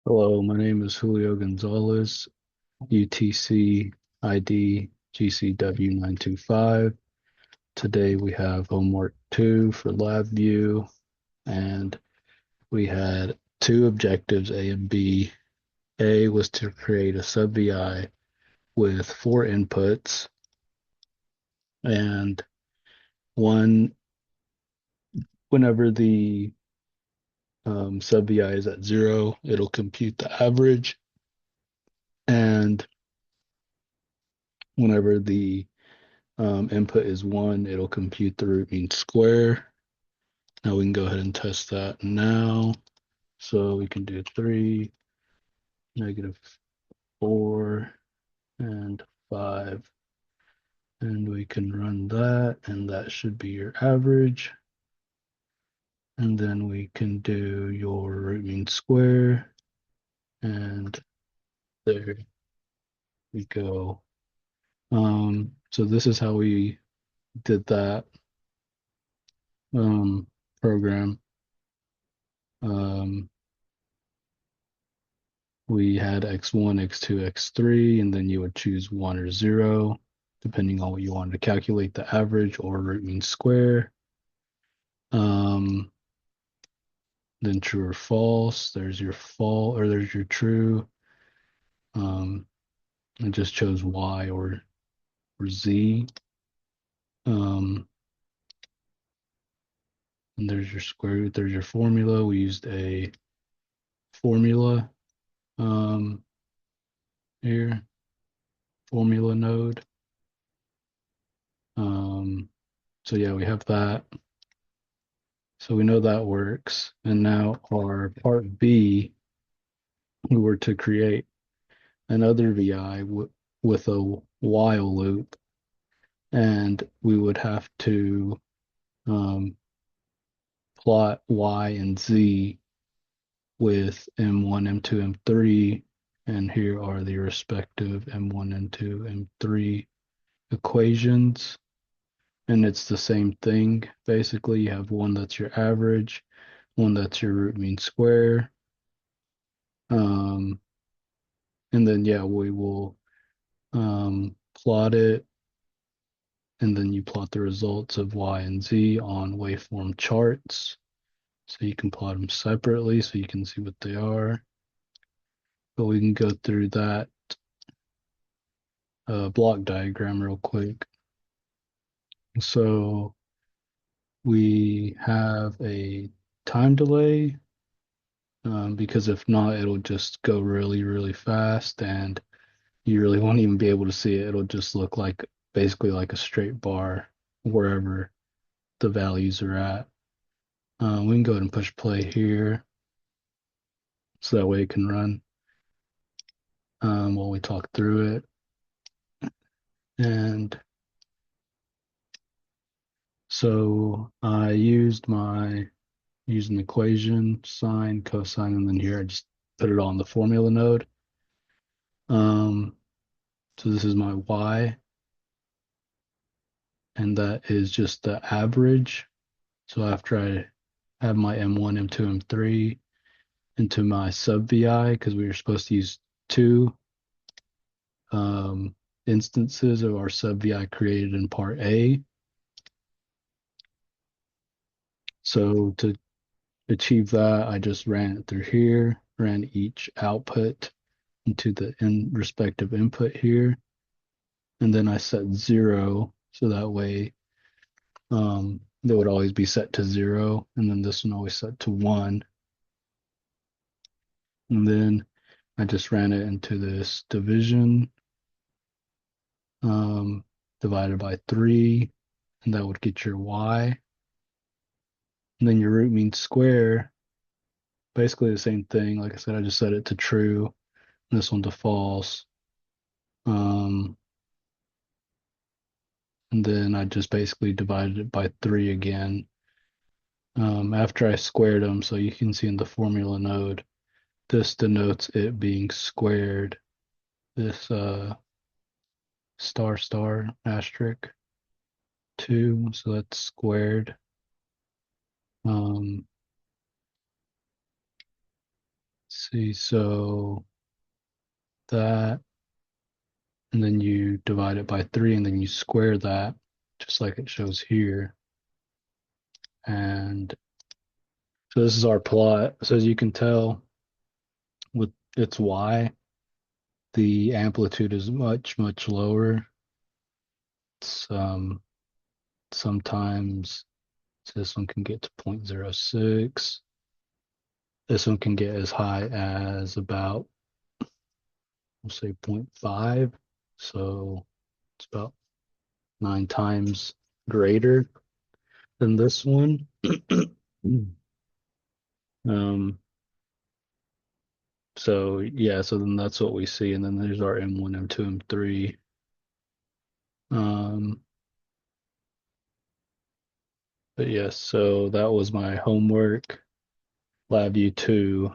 Hello, my name is Julio Gonzalez, UTC ID GCW925. Today we have homework 2 for LabVIEW, and we had two objectives, A and B. A was to create a sub-VI with 4 inputs, and one, whenever the sub-VI is at 0, it'll compute the average, and whenever the input is 1, it'll compute the root mean square. Now we can go ahead and test that now. So we can do 3, -4, and 5. And we can run that, and that should be your average. And then we can do your root mean square, and there we go. So this is how we did that program. Um, we had x1, x2, x3, and then you would choose 1 or 0, depending on what you wanted to calculate, the average or root mean square. Then true or false. There's your there's your true. I just chose y or z. And there's your square root. There's your formula. We used a formula here, formula node. So yeah, we have that. So we know that works. And now our part B, we were to create another VI with a while loop, and we would have to um, plot Y and Z with M1, M2, M3, and here are the respective M1, M2, M3 equations. And it's the same thing. Basically, you have one that's your average, one that's your root mean square. Um, and then, yeah, we will plot it, and then you plot the results of Y and Z on waveform charts. So you can plot them separately so you can see what they are. But we can go through that block diagram real quick. So we have a time delay because if not, it'll just go really, really fast and you really won't even be able to see it. It'll just look like basically like a straight bar wherever the values are at. We can go ahead and push play here so that way it can run while we talk through it. And so I used an equation, sine, cosine, and then here I just put it on the formula node. So this is my y, and that is just the average. So after I have my M1, M2, M3 into my sub VI, because we were supposed to use two instances of our sub VI created in part A. So to achieve that, I just ran it through here, ran each output into the respective input here, and then I set 0 so that way they would always be set to 0, and then this one always set to 1. And then I just ran it into this division divided by 3, and that would get your y. And then your root mean square, basically the same thing. Like I said, I just set it to true, and this one to false. And then I just basically divided it by 3 again after I squared them. So you can see in the formula node, this denotes it being squared. This star star asterisk 2, so that's squared. See, so that, and then you divide it by 3, and then you square that, just like it shows here. And so this is our plot. So as you can tell, with its y, the amplitude is much, much lower. It's sometimes so this one can get to 0.06. This one can get as high as about, we'll say 0.5. So it's about 9 times greater than this one. um, so yeah, so then that's what we see. And then there's our M1, M2, M3. Um, but yes, so that was my homework, LabVIEW 2.